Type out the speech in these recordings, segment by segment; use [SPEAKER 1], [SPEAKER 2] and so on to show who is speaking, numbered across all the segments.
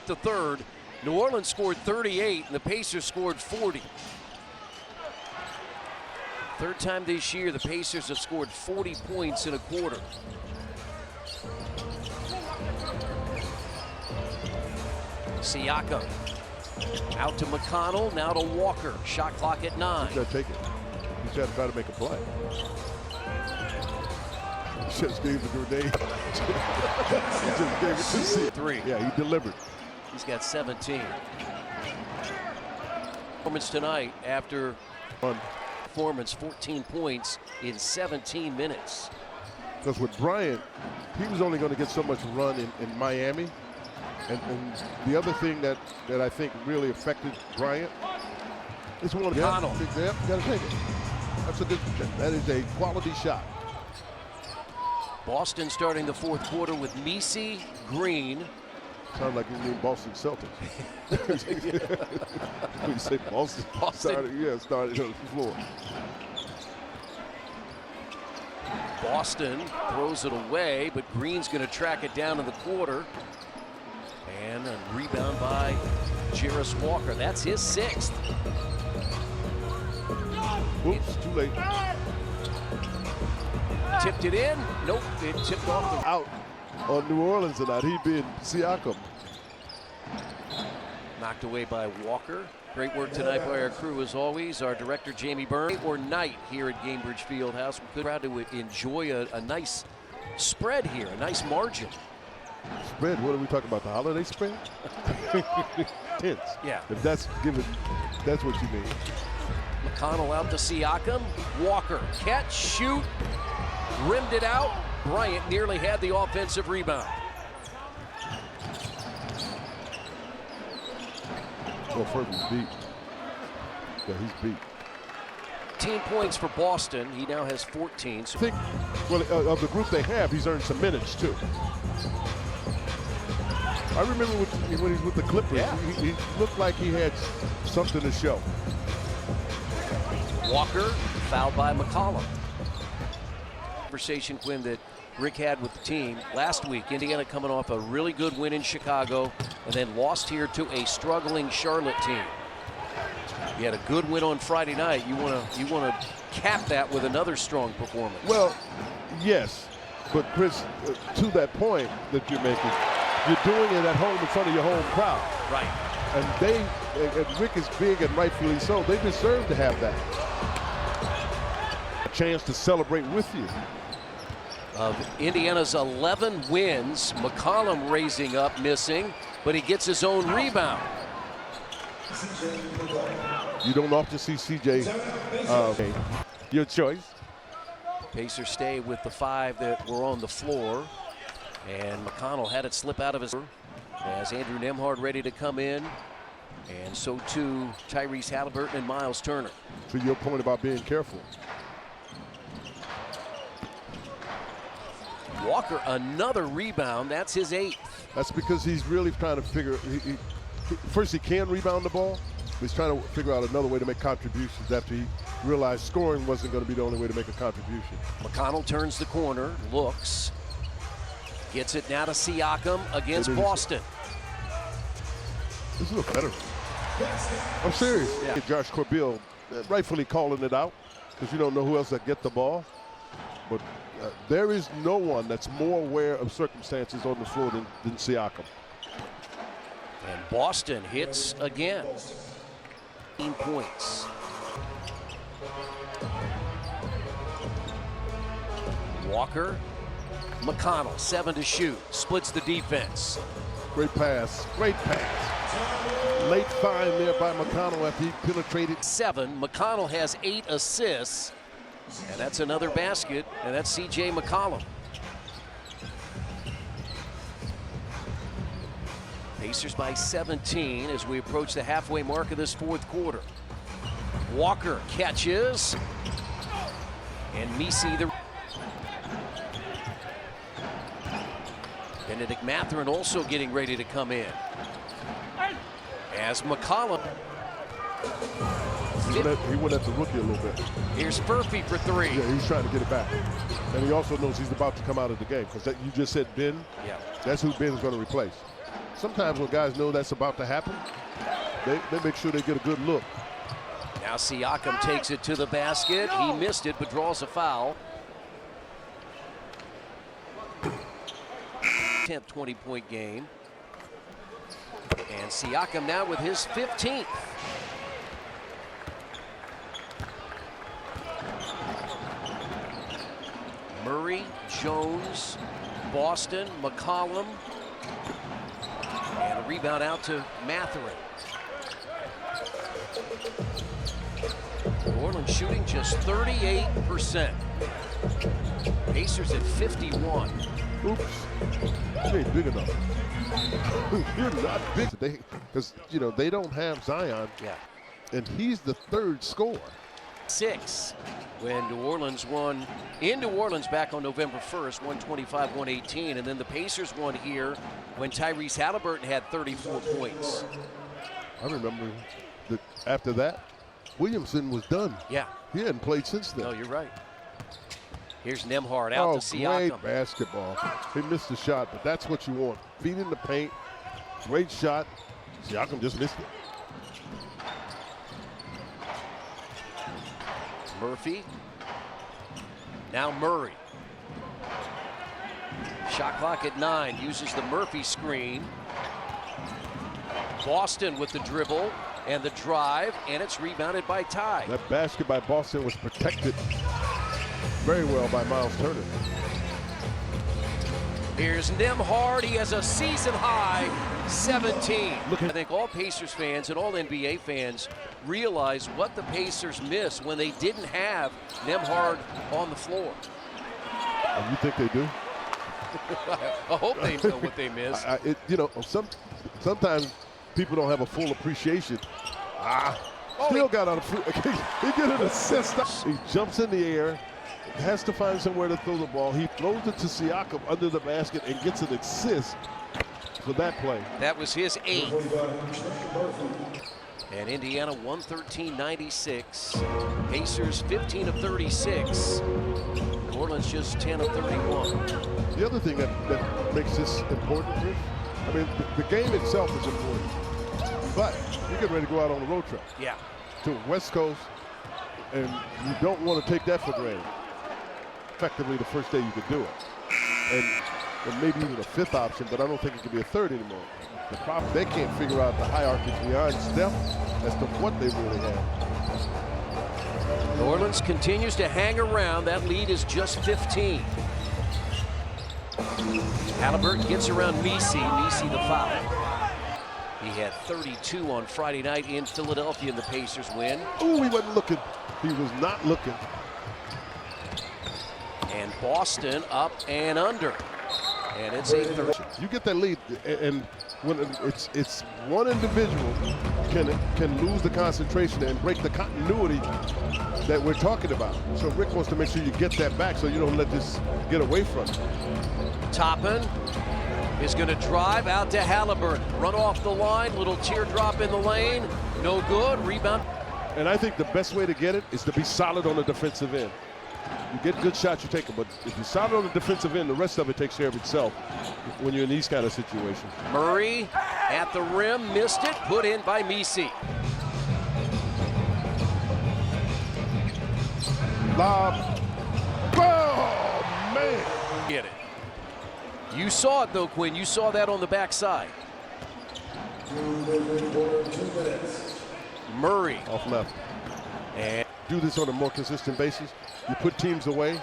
[SPEAKER 1] the third. New Orleans scored 38, and the Pacers scored 40. Third time this year, the Pacers have scored 40 points in a quarter. Siakam out to McConnell, now to Walker. Shot clock at 9.
[SPEAKER 2] He's got to take it. He's got to try to make a play. He just gave the grenade. He just gave it to C.
[SPEAKER 1] 3.
[SPEAKER 2] Yeah, he delivered.
[SPEAKER 1] He's got 17. Performance tonight after performance, 14 points in 17 minutes.
[SPEAKER 2] Because with Bryant, he was only going to get so much run in Miami. And the other thing that I think really affected Bryant is one of the
[SPEAKER 1] McConnell.
[SPEAKER 2] Yep, you got to take it. That's a good. That is a quality shot.
[SPEAKER 1] Boston starting the fourth quarter with Messi, Green.
[SPEAKER 2] Sounds like you mean Boston Celtics. When you say Boston. Started on the floor.
[SPEAKER 1] Boston throws it away, but Green's going to track it down in the quarter. And a rebound by Jarris Walker. That's his 6th.
[SPEAKER 2] Oops, too late.
[SPEAKER 1] Tipped it in. Nope, it tipped off the
[SPEAKER 2] out on New Orleans tonight. He being Siakam.
[SPEAKER 1] Knocked away by Walker. Great work tonight by our crew as always. Our director Jamie Byrne. Or night here at Gainbridge Fieldhouse. We're proud to enjoy a nice spread here, a nice margin.
[SPEAKER 2] Spread? What are we talking about? The holiday spread? Tense.
[SPEAKER 1] Yeah.
[SPEAKER 2] If that's what you mean.
[SPEAKER 1] McConnell out to Siakam. Walker catch, shoot, rimmed it out. Bryant nearly had the offensive rebound.
[SPEAKER 2] Well, Fergie's beat. Yeah, he's beat.
[SPEAKER 1] 18 points for Boston. He now has 14. So
[SPEAKER 2] I think, well, of the group they have, he's earned some minutes too. I remember when he's with the Clippers, he looked like he had something to show.
[SPEAKER 1] Walker fouled by McCollum. Conversation, Quinn, that Rick had with the team last week. Indiana coming off a really good win in Chicago and then lost here to a struggling Charlotte team. You had a good win on Friday night. You want to cap that with another strong performance.
[SPEAKER 2] Well, yes, but Chris, to that point that you're making, you're doing it at home in front of your home crowd.
[SPEAKER 1] Right.
[SPEAKER 2] And Rick is big and rightfully so. They deserve to have that. A chance to celebrate with you.
[SPEAKER 1] Of Indiana's 11 wins, McCollum raising up, missing, but he gets his own rebound.
[SPEAKER 2] You don't often see CJ. Your choice.
[SPEAKER 1] Pacers stay with the 5 that were on the floor. And McConnell had it slip out of his as Andrew Nembhard ready to come in. And so too Tyrese Halliburton and Miles Turner.
[SPEAKER 2] To your point about being careful.
[SPEAKER 1] Walker, another rebound. That's his 8th.
[SPEAKER 2] That's because he's really trying to figure. First, he can rebound the ball. But he's trying to figure out another way to make contributions after he realized scoring wasn't going to be the only way to make a contribution.
[SPEAKER 1] McConnell turns the corner, looks, gets it now to Siakam against Boston.
[SPEAKER 2] This is a veteran. I'm serious.
[SPEAKER 1] Yeah.
[SPEAKER 2] Josh Corbeil rightfully calling it out because you don't know who else that get the ball. But there is no one that's more aware of circumstances on the floor than Siakam.
[SPEAKER 1] And Boston hits again. 18 points. Walker, McConnell, 7 to shoot, splits the defense.
[SPEAKER 2] Great pass, great pass. Late find there by McConnell after he penetrated.
[SPEAKER 1] 7, McConnell has 8 assists, and that's another basket, and that's C.J. McCollum. Pacers by 17 as we approach the halfway mark of this fourth quarter. Walker catches, and Messi the... Benedict Mathurin also getting ready to come in. As McCollum.
[SPEAKER 2] He went at the rookie a little bit.
[SPEAKER 1] Here's Furphy for 3.
[SPEAKER 2] Yeah, he's trying to get it back. And he also knows he's about to come out of the game because you just said Ben.
[SPEAKER 1] Yeah.
[SPEAKER 2] That's who Ben's going to replace. sometimes when guys know that's about to happen, they make sure they get a good look.
[SPEAKER 1] Now Siakam takes it to the basket. He missed it, but draws a foul. 10th 20-point game. And Siakam now with his 15th. Murray, Jones, Boston, McCollum. And a rebound out to Mathurin. New Orleans shooting just 38%. Pacers at 51.
[SPEAKER 2] Oops, you ain't big enough. You're not big. Because, you know, they don't have Zion.
[SPEAKER 1] Yeah.
[SPEAKER 2] And he's the third scorer.
[SPEAKER 1] 6 when New Orleans won in New Orleans back on November 1st, 125-118. And then the Pacers won here when Tyrese Halliburton had 34 points.
[SPEAKER 2] I remember that after that, Williamson was done.
[SPEAKER 1] Yeah.
[SPEAKER 2] He hadn't played since then.
[SPEAKER 1] No, you're right. Here's Nembhard out to Siakam.
[SPEAKER 2] Great basketball. He missed the shot, but that's what you want. Feet in the paint. Great shot. Siakam just missed it.
[SPEAKER 1] Murphy. Now Murray. Shot clock at 9. Uses the Murphy screen. Boston with the dribble and the drive, and it's rebounded by Ty.
[SPEAKER 2] That basket by Boston was protected very well by Miles Turner.
[SPEAKER 1] Here's Nembhard. He has a season-high 17. I think all Pacers fans and all NBA fans realize what the Pacers missed when they didn't have Nembhard on the floor.
[SPEAKER 2] And you think they do?
[SPEAKER 1] I hope they know what they missed.
[SPEAKER 2] You know, sometimes people don't have a full appreciation. Still got on he get an assist. He jumps in the air, has to find somewhere to throw the ball. He throws it to Siakam under the basket and gets an assist for that play.
[SPEAKER 1] That was his 8th. And Indiana 113-96. Pacers 15 of 36. New Orleans just 10 of 31.
[SPEAKER 2] The other thing that makes this important, Chris, I mean, the game itself is important, but you're getting ready to go out on the road trip.
[SPEAKER 1] Yeah.
[SPEAKER 2] To the West Coast, and you don't want to take that for granted. Effectively, the first day you could do it. And maybe even a 5th option, but I don't think it could be a 3rd anymore. The problem, they can't figure out the hierarchy beyond Steph as to what they really have.
[SPEAKER 1] New Orleans continues to hang around. That lead is just 15. Halliburton gets around Messi the foul. He had 32 on Friday night in Philadelphia, and the Pacers win.
[SPEAKER 2] Ooh, he wasn't looking. He was not looking.
[SPEAKER 1] And Boston up and under. And it's a 30.
[SPEAKER 2] You get that lead, and when it's one individual can lose the concentration and break the continuity that we're talking about. So Rick wants to make sure you get that back so you don't let this get away from you.
[SPEAKER 1] Toppin is going to drive out to Halliburton. Run off the line, little teardrop in the lane. No good, rebound.
[SPEAKER 2] And I think the best way to get it is to be solid on the defensive end. You get good shots, you take them, but if you're solid on the defensive end, the rest of it takes care of itself when you're in these kind of situations.
[SPEAKER 1] Murray at the rim, missed it, put in by Messi.
[SPEAKER 2] Lob. Oh, man.
[SPEAKER 1] Get it. You saw it, though, Quinn. You saw that on the backside. Murray.
[SPEAKER 2] Off left.
[SPEAKER 1] And
[SPEAKER 2] do this on a more consistent basis. You put teams away.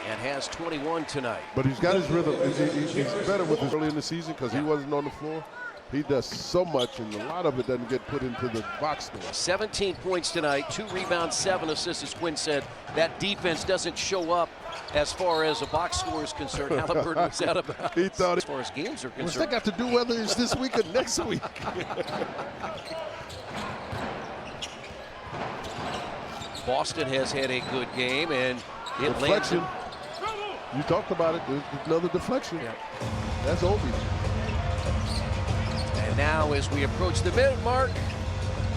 [SPEAKER 1] And has 21 tonight.
[SPEAKER 2] But he's got his rhythm. He's better with his early in the season because he wasn't on the floor. He does so much, and a lot of it doesn't get put into the box score.
[SPEAKER 1] 17 points tonight, 2 rebounds, 7 assists. As Quinn said, that defense doesn't show up as far as a box score is concerned. Halliburton was out about
[SPEAKER 2] he thought
[SPEAKER 1] as far as games are concerned.
[SPEAKER 2] What's that got to do whether it's this week or next week?
[SPEAKER 1] Boston has had a good game, and it
[SPEAKER 2] deflection.
[SPEAKER 1] lands.
[SPEAKER 2] You talked about it. There's another deflection.
[SPEAKER 1] Yeah.
[SPEAKER 2] That's Obi.
[SPEAKER 1] And now, as we approach the minute mark,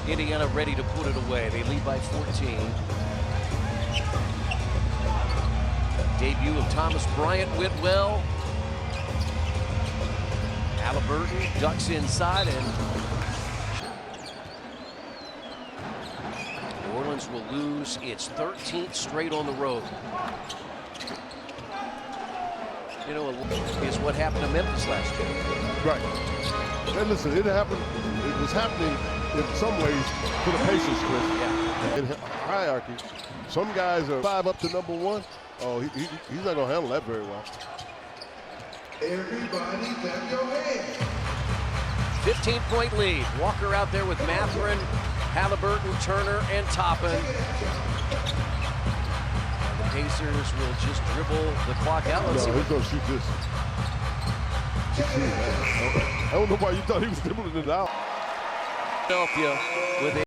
[SPEAKER 1] Indiana ready to put it away. They lead by 14. Debut of Thomas Bryant went well. Halliburton ducks inside, and New Orleans will lose its 13th straight on the road. You know, is what happened to Memphis last year.
[SPEAKER 2] Right. And listen, it happened. It was happening in some ways to the Pacers, Chris.
[SPEAKER 1] Yeah.
[SPEAKER 2] In hierarchy, some guys are 5 up to number 1. Oh, he's not going to handle that very well.
[SPEAKER 3] Everybody clap your hands.
[SPEAKER 1] 15-point lead. Walker out there with Mathurin, Halliburton, Turner, and Toppin. The Pacers will just dribble the clock out. Let's see
[SPEAKER 2] he's going to shoot this. I don't know why you thought he was dribbling it out.
[SPEAKER 1] Philadelphia with a